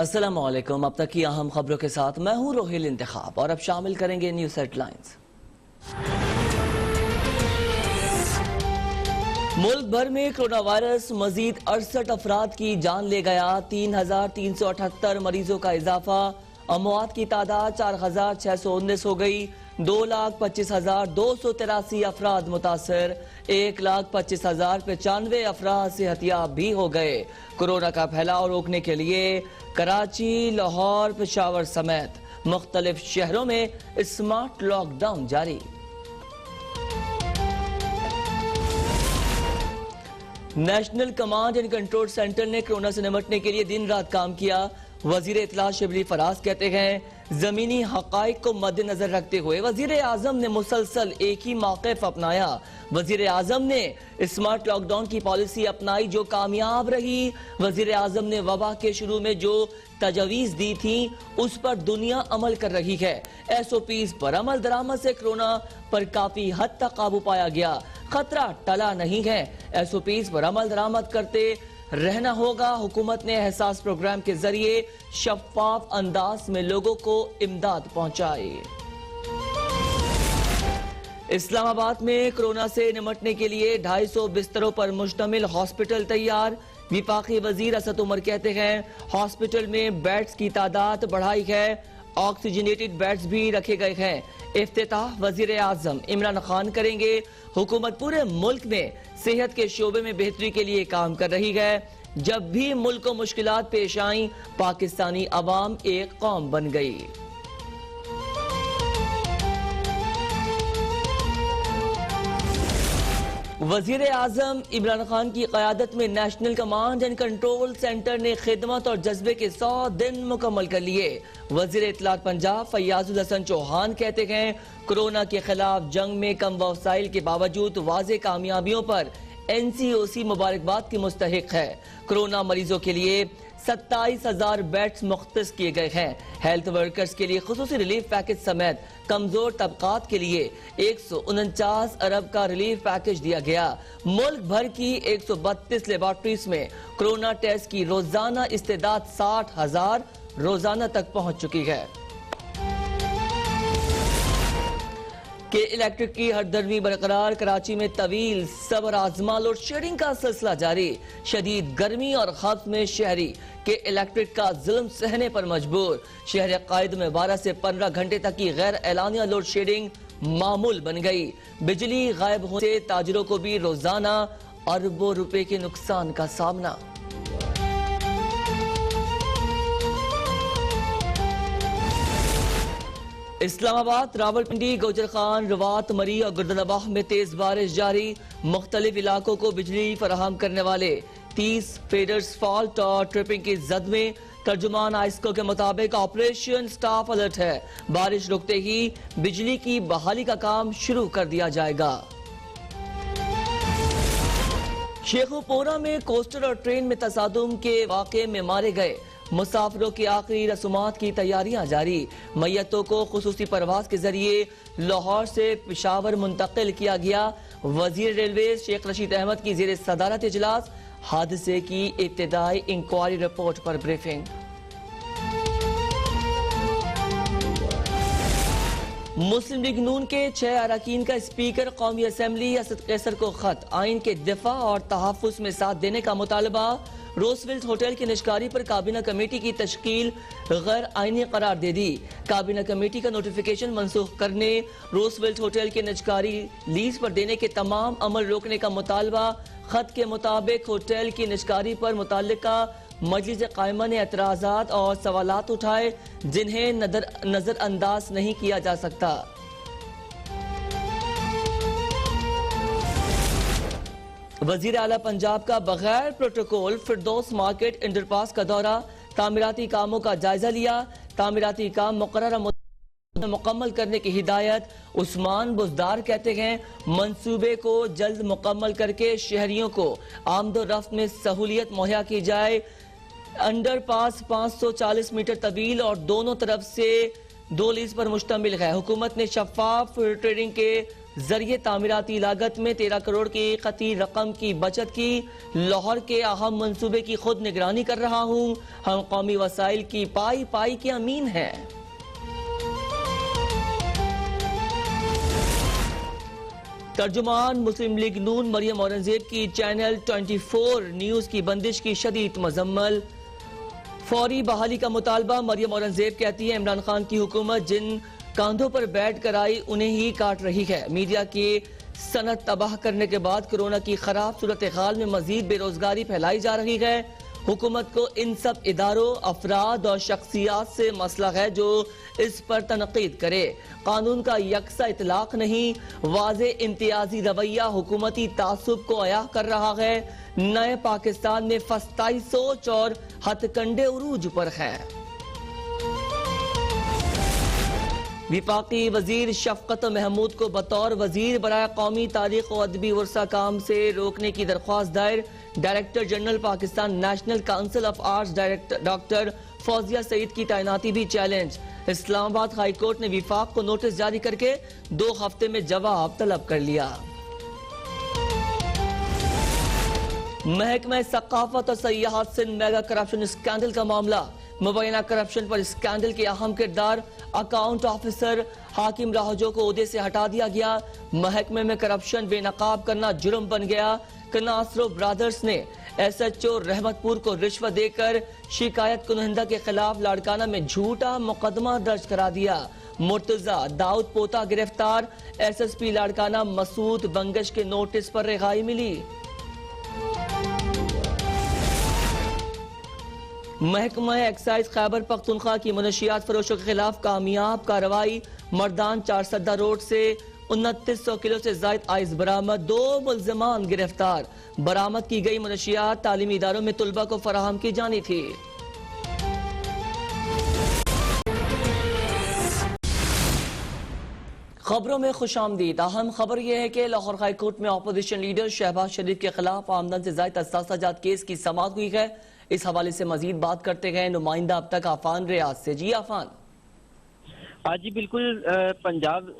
अस्सलामुअलैकुम। अब तक की अहम खबरों के साथ मैं हूं रोहिल इंतखाब और अब शामिल करेंगे न्यूज हेडलाइंस। मुल्क भर में कोरोना वायरस मजीद 68 अफराद की जान ले गया। 3,378 मरीजों का इजाफा। अमवात की तादाद 4,619 हो गई। 2,25,283 अफराद मुतासर। 1,25,095 अफराद सेहतियाब भी हो गए। कोरोना का फैलाव रोकने के लिए कराची, लाहौर, पेशावर समेत मुख्तलिफ शहरों में स्मार्ट लॉकडाउन जारी। National command and control centre ने कोरोना से निपटने के लिए दिन रात काम किया। वजीर इत्तला शिबली फराज कहते हैं, जमीनी हकाइक को मद्देनजर रखते हुए वजीर आजम ने मुसलसल एक ही मौक़िफ़ अपनाया। वजीर आजम ने स्मार्ट लॉकडाउन की पॉलिसी अपनाई जो कामयाब रही। वजीर आजम ने वबा के शुरू में जो तजवीज़ दी थी उस पर दुनिया अमल कर रही है। SOPs पर अमल दरामद से कोरोना पर काफी हद तक काबू पाया गया। खतरा टला नहीं है। SOPs पर अमल दरामद करते रहना होगा। हुकूमत ने एहसास प्रोग्राम के जरिए शफाफ अंदाज में लोगों को इमदाद पहुंचाई। इस्लामाबाद में कोरोना से निपटने के लिए 250 बिस्तरों पर मुश्तमिल हॉस्पिटल तैयार। विफाकी वजीर असद उमर कहते हैं, हॉस्पिटल में बेड्स की तादाद बढ़ाई है। ऑक्सीजनेटेड बेड्स भी रखे गए हैं। इफ्तिताह वजीर आजम इमरान खान करेंगे। हुकूमत पूरे मुल्क में सेहत के शोबे में बेहतरी के लिए काम कर रही है। जब भी मुल्क को मुश्किलात पेश आई, पाकिस्तानी अवाम एक कौम बन गई। वजीर आजम इमरान खान की क़यादत में national command and control centre ने खिदमत और जज्बे के 100 दिन मुकम्मल कर लिए। वजीर इत्तलात पंजाब फैयाजुल हसन चौहान कहते हैं, कोरोना के खिलाफ जंग में कम वसाइल के बावजूद वाज़े कामयाबियों पर NCOC मुबारकबाद की मुस्तहिक है। कोरोना मरीजों के लिए 27,000 बेड्स मुख्तस किए गए हैं। हेल्थ वर्कर्स के लिए खुसूसी रिलीफ पैकेज समेत कमजोर तबकात के लिए 149 अरब का रिलीफ पैकेज दिया गया। मुल्क भर की 132 लेबॉर्ट्रीज में कोरोना टेस्ट की रोजाना इस्तेदाद 60,000 रोजाना तक पहुंच चुकी है। के इलेक्ट्रिक की हरदर्मी बरकरार। कराची में तवील सबर आजमा लोड शेडिंग का सिलसिला जारी। शदीद गर्मी और खब्स में शहरी के इलेक्ट्रिक का जुल्म सहने पर मजबूर। शहर कायद में 12 से 15 घंटे तक की गैर एलानिया लोड शेडिंग मामूल बन गई। बिजली गायब होने से ताजिरों को भी रोजाना अरबों रुपए के नुकसान का सामना। इस्लामाबाद, रावलपिंडी, गोजरखान, रवात, मरी और गुर्दनबाह में तेज बारिश जारी। मुख्तलिफ इलाकों को बिजली फराहम करने वाले 30 फीडर्स फॉल्ट और ट्रिपिंग की जद में। तर्जुमान आइस्को के मुताबिक ऑपरेशन स्टाफ अलर्ट है। बारिश रुकते ही बिजली की बहाली का काम शुरू कर दिया जाएगा। शेखुपोरा में कोस्टर और ट्रेन में तसादुम के वाक़े में मारे गए मुसाफिरों की आखिरी रसूमात की तैयारियां जारी। मैयतों को खुसूसी परवाज के जरिए लाहौर से पेशावर मुंतकिल किया गया। वजीर रेलवे शेख रशीद अहमद की जेर सदारत इजलास। हादसे की इब्तिदाई इंक्वायरी रिपोर्ट पर ब्रीफिंग। मुस्लिम लीग नून के 6 अरकान का स्पीकर कौमी असम्बली असद कैसर को खत। आइन के दिफा और तहफ़्फ़ुज़ में साथ देने का मुतालबा। रोजवेल्ट होटल की निष्कारी पर काबीना कमेटी की तश्कील गैर आईनी करार दे दी। काबीना कमेटी का नोटिफिकेशन मनसूख करने, रोजवेल्ट होटल की निष्कारी लीज पर देने के तमाम अमल रोकने का मुतालबा। खत के मुताबिक होटल की निष्कारी पर मुतल्लिका मजलिस कायमा ने एतराज़ात और सवालात उठाए जिन्हें नजरअंदाज नहीं किया जा सकता। वजीर आला पंजाब का बगैर प्रोटोकॉल फिरदौस मार्केट अंडरपास का दौरा। तामीराती कामों का जायजा लिया। तामीराती काम मुकर्ररा मुकम्मल करने की हिदायत। उस्मान बुजदार कहते हैं, मंसूबे को जल्द मुकम्मल करके शहरियों को आमदोरफ्त में सहूलियत मुहैया की जाए। अंडरपास 540 मीटर तवील और दोनों तरफ से 2 लीज पर मुश्तमिल है। हुकूमत ने शफाफ ट्रेडिंग के जरिए तामीराती लागत में 13 करोड़ की कती रकम की बचत की। लाहौर के अहम मंसूबे की खुद निगरानी कर रहा हूँ। हम कौमी वसाइल की पाई पाई के अमीन हैं। तर्जुमान मुस्लिम लीग नून मरियम औरंगजेब की चैनल 24 न्यूज की बंदिश की शदीद मजम्मल। फौरी बहाली का मुतालबा। मरियम औरंगजेब कहती है इमरान खान की हुकूमत जिन कांधों पर बैठ कर आई उन्हें ही काट रही है। मीडिया की सनत तबाह करने के बाद कोरोना की खराब सूरत हाल में मजीद बेरोजगारी फैलाई जा रही है। हुकूमत को इन सब इदारों, अफराद और शख्सियात से मसला है जो इस पर तनकीद करे। कानून का यकसा इतलाक नहीं, वाज़े इम्तियाजी रवैया हुकूमती तासुब को अयाह कर रहा है। नए पाकिस्तान में फस्ताई सोच और हथकंडे उरूज पर है। विफाकी वजीर शफकत महमूद को बतौर वजीर बराए कौमी तारीख और अदबी वर्सा काम से रोकने की दरख्वास्त दायर। Director general Pakistan national council of arts director doctor Fauzia Saeed की तैनाती भी चैलेंज। इस्लामाबाद हाई कोर्ट ने विफाक को नोटिस जारी करके 2 हफ्ते में जवाब तलब कर लिया। महकमा सकाफत और सयाहत से मेगा करप्शन स्कैंडल का मामला। मुबैना करप्शन पर स्कैंडल के अहम किरदार अकाउंट ऑफिसर हाकिम राहजो को ओहदे से हटा दिया गया। महकमे में करप्शन बेनकाब करना जुर्म बन गया। कनासरो ब्रदर्स ने SHO रहमतपुर को रिश्वत देकर शिकायत कुनहिंदा के खिलाफ लाड़काना में झूठा मुकदमा दर्ज करा दिया। मुर्तजा दाऊद पोता गिरफ्तार। SSP लाड़काना मसूद बंगश के नोटिस पर रिहाई मिली। महकमा एक्साइज खैबर पख्तूनख्वा की मनशियात फरोशों के खिलाफ कामयाब कार्रवाई। मर्दान 4 सद्दा रोड से 2900 किलो से जायद आइस बरामद। 2 मुल्जिमान गिरफ्तार। बरामद की गई मनशियात तालीमी इदारों में तुलबा को फराहम की जानी थी। खबरों में खुशामदीद। अहम खबर यह है कि लाहौर हाई कोर्ट में अपोजिशन लीडर शहबाज शरीफ के खिलाफ आमदन से जायद असासाजात केस की समाअत हुई है। इस हवाले से मजीद बात करते गए नुमाइंदा अब तक आफान रियाज से। जी आफान। जी बिल्कुल पंजाब।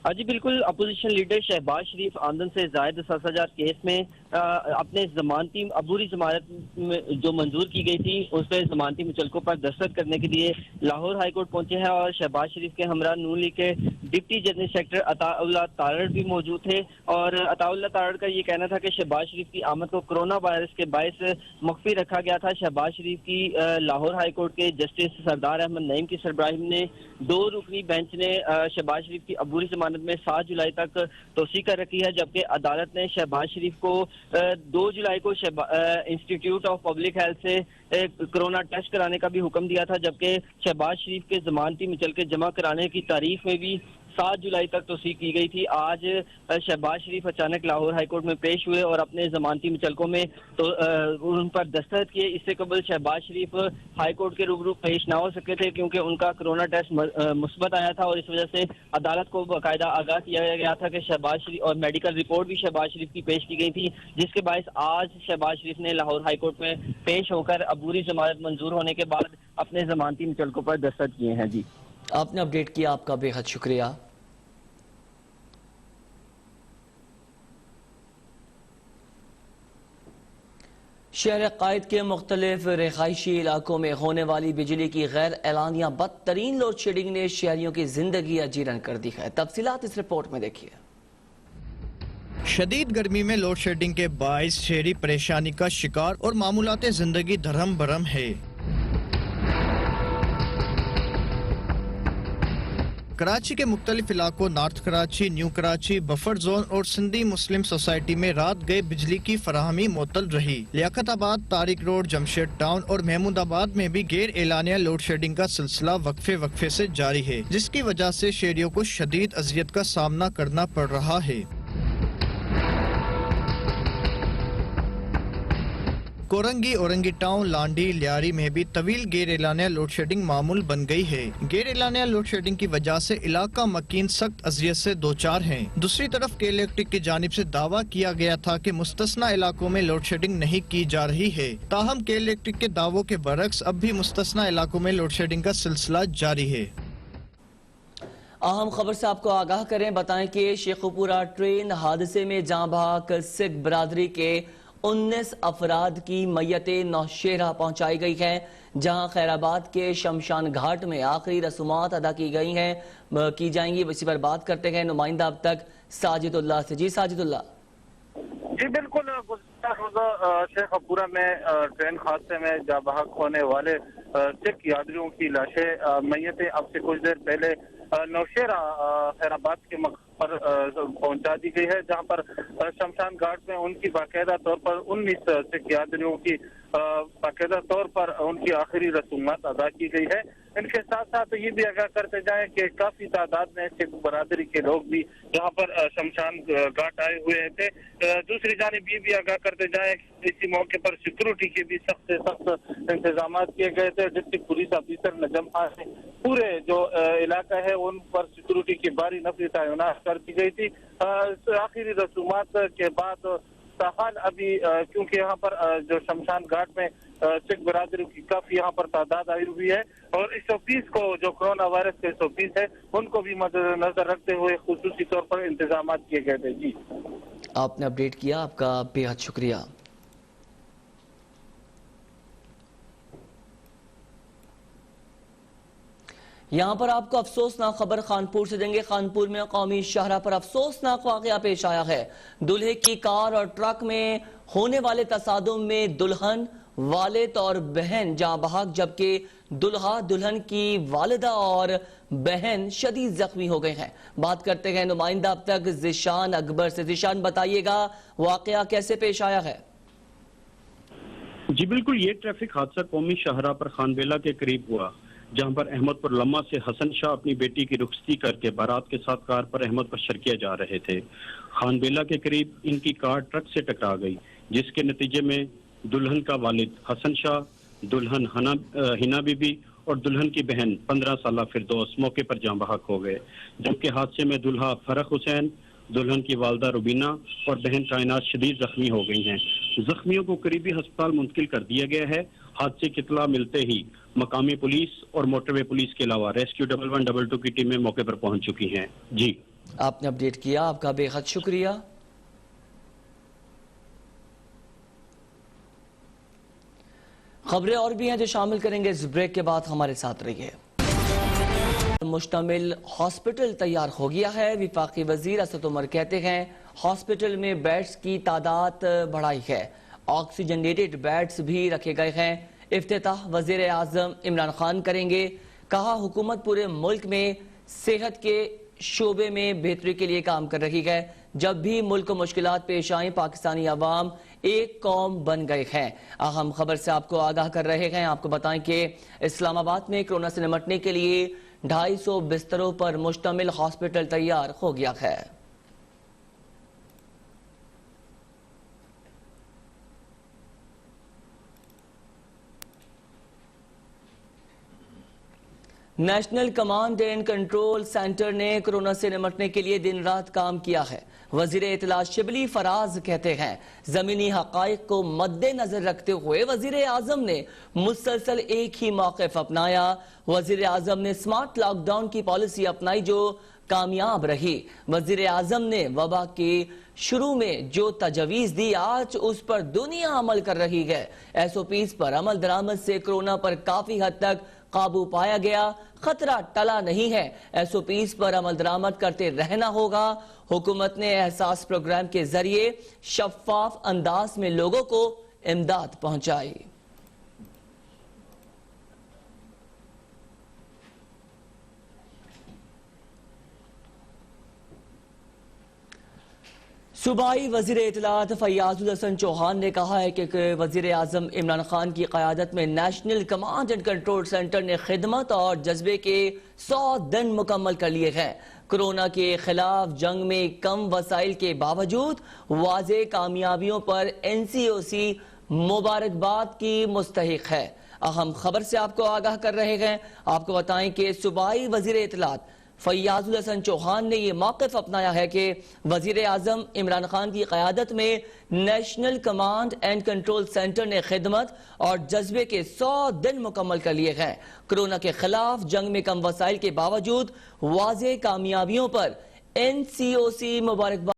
जी बिल्कुल अपोजिशन लीडर शहबाज शरीफ आमदन से जायद असासाजात केस में अपने जमानती अबूरी जमानत में जो मंजूर की गई थी उस पर जमानती मुचलकों पर दस्तखत करने के लिए लाहौर हाई कोर्ट पहुंचे हैं और शहबाज शरीफ के हमरा नून लीग के deputy general secretary Attaullah Tarar भी मौजूद थे। और अताउल्लाह तारड़ का ये कहना था कि शहबाज शरीफ की आमद को कोरोना वायरस के बायस मख्फी रखा गया था। शहबाज शरीफ की लाहौर हाई कोर्ट के जस्टिस सरदार अहमद नईम की सरबराही में 2 रुकनी बेंच ने शहबाज शरीफ की अबूरी जमानत में 7 जुलाई तक तोसी कर रखी है, जबकि अदालत ने शहबाज शरीफ को 2 जुलाई को इंस्टीट्यूट ऑफ पब्लिक हेल्थ से कोरोना टेस्ट कराने का भी हुक्म दिया था, जबकि शहबाज शरीफ के जमानती मुचलके जमा कराने की तारीख में भी 7 जुलाई तक तोसी की गई थी। आज शहबाज शरीफ अचानक लाहौर हाई कोर्ट में पेश हुए और अपने जमानती मुचलकों में तो उन पर दस्तखत किए। इससे कबल शहबाज शरीफ हाई कोर्ट के रूबरू पेश ना हो सके थे क्योंकि उनका कोरोना टेस्ट मुस्बत आया था और इस वजह से अदालत को बाकायदा आगाह किया गया था कि शहबाज शरीफ और मेडिकल रिपोर्ट भी शहबाज शरीफ की पेश की गई थी, जिसके बायस आज शहबाज शरीफ ने लाहौर हाई कोर्ट में पेश होकर अबूरी जमानत मंजूर होने के बाद अपने जमानती मुचलकों पर दस्तखत किए हैं। जी आपने अपडेट किया, आपका बेहद शुक्रिया। शहर कायद के मुख्तलिफ रिहायशी इलाकों में होने वाली बिजली की गैर एलानिया बदतरीन लोड शेडिंग ने शहरियों की जिंदगी अजीरन कर दी है। तफसीलात इस रिपोर्ट में देखिए। शदीद गर्मी में लोड शेडिंग के बाइस शहरी परेशानी का शिकार और मामूलाते जिंदगी धर्म भरम है। कराची के मुख्तलिफ इलाकों north Karachi, new Karachi, buffer zone और सिंधी मुस्लिम सोसाइटी में रात गए बिजली की फराहमी मुअत्तल रही। लियाकताबाद, तारिक रोड, जमशेद टाउन और महमूदाबाद में भी गैर एलानिया लोड शेडिंग का सिलसिला वक्फे से जारी है, जिसकी वजह से शहरियों को शदीद अजियत का सामना करना पड़ रहा है। कोरंगी, औरंगी टाउन, लांडी, लियारी में भी तवील गैर एलानिया लोड शेडिंग मामूल बन गई है। गैर एलानिया लोड शेडिंग की वजह से इलाका मकीन सख्त अजियत से दोचार हैं। दूसरी तरफ के इलेक्ट्रिक की जानिब से दावा किया गया था कि मुस्तस्ना इलाकों में लोड शेडिंग नहीं की जा रही है, ताहम के इलेक्ट्रिक के दावों के बरक्स अब भी मुस्तस्ना इलाकों में लोड शेडिंग का सिलसिला जारी है। अहम खबर से आपको आगाह करें, बताएं कि शेखुपुरा ट्रेन हादसे में जाँ बहक सिख बरादरी के 19 अफराद की मैयतें नौशेरा पहुंचाई गई हैं, जहां खैराबाद के शमशान घाट में आखिरी रसूमात अदा की गई हैं की जाएंगी। इसी पर बात करते हैं नुमाइंदा अब तक साजिदुल्लाह से। जी साजिदुल्लाह। जी बिल्कुल, गुज़श्ता रोज़ा शेखपुरा में ट्रेन हादसे में जाँ बहक होने वाले सिख यात्रियों की लाशें मैयतें अब से कुछ देर पहले नौशेरा खैराबाद के मकाम पर पहुंचा दी गई है, जहां पर शमशान घाट में उनकी बाकायदा तौर पर 19 सिख यात्रियों की बाकायदा तौर पर उनकी आखिरी रसूमात अदा की गई है। इनके साथ साथ ये भी आगाह करते जाएं कि काफी तादाद में सिख बरादरी के लोग भी यहाँ पर शमशान घाट आए हुए थे। दूसरी जानिब ये भी आगाह करते जाएं कि इसी मौके पर सिक्योरिटी के भी सख्त से सख्त इंतजाम किए गए थे। डिस्ट्रिक्ट पुलिस ऑफिसर नजम खान ने पूरे जो इलाका है उन पर सिक्योरिटी की भारी नफरी तैनात कर दी गई थी। आखिरी रसूमात के बाद ताहाल अभी क्योंकि यहाँ पर जो शमशान घाट में सिख बरादरी की काफी यहाँ पर तादाद आई हुई है और 130 को जो कोरोना वायरस के 130 है उनको भी मद्देनजर रखते हुए खुसूसी तौर पर इंतजाम किए गए थे। जी आपने अपडेट किया, आपका बेहद शुक्रिया। यहाँ पर आपको अफसोसनाक खबर खानपुर से देंगे। खानपुर में कौमी शाहरा पर अफसोसनाक वाकया पेश आया है। दूल्हे की कार और ट्रक में होने वाले तसादुम में दुल्हन, वालिद और बहन जाँ बहक, जबकि दुल्हा, दुल्हन की वालिदा और बहन शदीद जख्मी हो गए हैं। बात करते हैं नुमाइंदा अब तक जिशान अकबर से। जिशान, बताइएगा वाकया कैसे पेश आया है? जी बिल्कुल, ये ट्रैफिक हादसा कौमी शाहरा पर खानबेला के करीब हुआ, जहां पर अहमदपुर लम्मा से हसन शाह अपनी बेटी की रुखसती करके बारात के साथ कार पर अहमद पर शर्किया जा रहे थे। खानबेला के करीब इनकी कार ट्रक से टकरा गई, जिसके नतीजे में दुल्हन का वालिद हसन शाह, दुल्हन हिना बीबी और दुल्हन की बहन 15 साला फिरदौस मौके पर जाँ बहक हो गए, जबकि हादसे में दुल्हा फरख हुसैन, दुल्हन की वालदा रुबीना और बहन कायनात शदीद जख्मी हो गई हैं। जख्मियों को करीबी अस्पताल मुंतकिल कर दिया गया है। हादसे की इत्तला मिलते ही मकामी पुलिस और मोटरवे पुलिस के अलावा रेस्क्यू 1112 की टीमें मौके पर पहुंच चुकी हैं। जी आपने अपडेट किया, आपका बेहद शुक्रिया। खबरें और भी हैं जो शामिल करेंगे इस ब्रेक के बाद, हमारे साथ रहिए। मुश्तमिल हॉस्पिटल तैयार हो गया है। विफाकी वजीर असद उमर कहते हैं हॉस्पिटल में बेड्स की तादाद बढ़ाई है, ऑक्सीजनेटेड बेड्स भी रखे गए हैं। इफ्तिताह वजीर आजम इमरान खान करेंगे। कहा हुकूमत पूरे मुल्क में सेहत के शोबे में बेहतरी के लिए काम कर रही है। जब भी मुल्क को मुश्किलात पेश आई, पाकिस्तानी अवाम एक कौम बन गए हैं। अहम खबर से आपको आगाह कर रहे हैं। आपको बताएं कि इस्लामाबाद में कोरोना से निपटने के लिए 250 बिस्तरों पर मुश्तमिल हॉस्पिटल तैयार हो गया है। National command and control centre ने कोरोना से निपटने के लिए दिन रात काम किया है। वजीर इत्तला शिबली फराज कहते हैं जमीनी हकाइक को मद्देनजर रखते हुए वजीर आजम ने मुसलसल एक ही मौक़िफ़ अपनाया। वजीर आजम ने स्मार्ट लॉकडाउन की पॉलिसी अपनाई जो कामयाब रही। वजीर आजम ने वबा की शुरू में जो तजवीज़ दी, आज उस पर दुनिया अमल कर रही है। SOPs पर अमल दरामद से कोरोना पर काफी हद तक काबू पाया गया। खतरा टला नहीं है। SOPs पर अमल दरामद करते रहना होगा। हुकूमत ने एहसास प्रोग्राम के जरिए शफाफ अंदाज में लोगों को इमदाद पहुंचाई। सूबाई वजीर इत्तलात फैयाजुल हसन चौहान ने कहा है कि वजीर आजम इमरान खान की क़यादत में national command and control centre ने खिदमत और जज्बे के 100 दिन मुकम्मल कर लिए हैं। कोरोना के खिलाफ जंग में कम वसाइल के बावजूद वाज़े कामयाबियों पर NCOC मुबारकबाद की मुस्तहिक है। अहम खबर से आपको आगाह कर रहे हैं। आपको बताएं कि सूबाई वजीर इत्तलात फैयाजुल हसन चौहान ने यह मौक़िफ़ अपनाया है कि वज़ीर आज़म इमरान खान की क़यादत में national command and control centre ने खिदमत और जज्बे के 100 दिन मुकम्मल कर लिए हैं। कोरोना के खिलाफ जंग में कम वसाइल के बावजूद वाज़ेह कामयाबियों पर NCOC मुबारकबाद।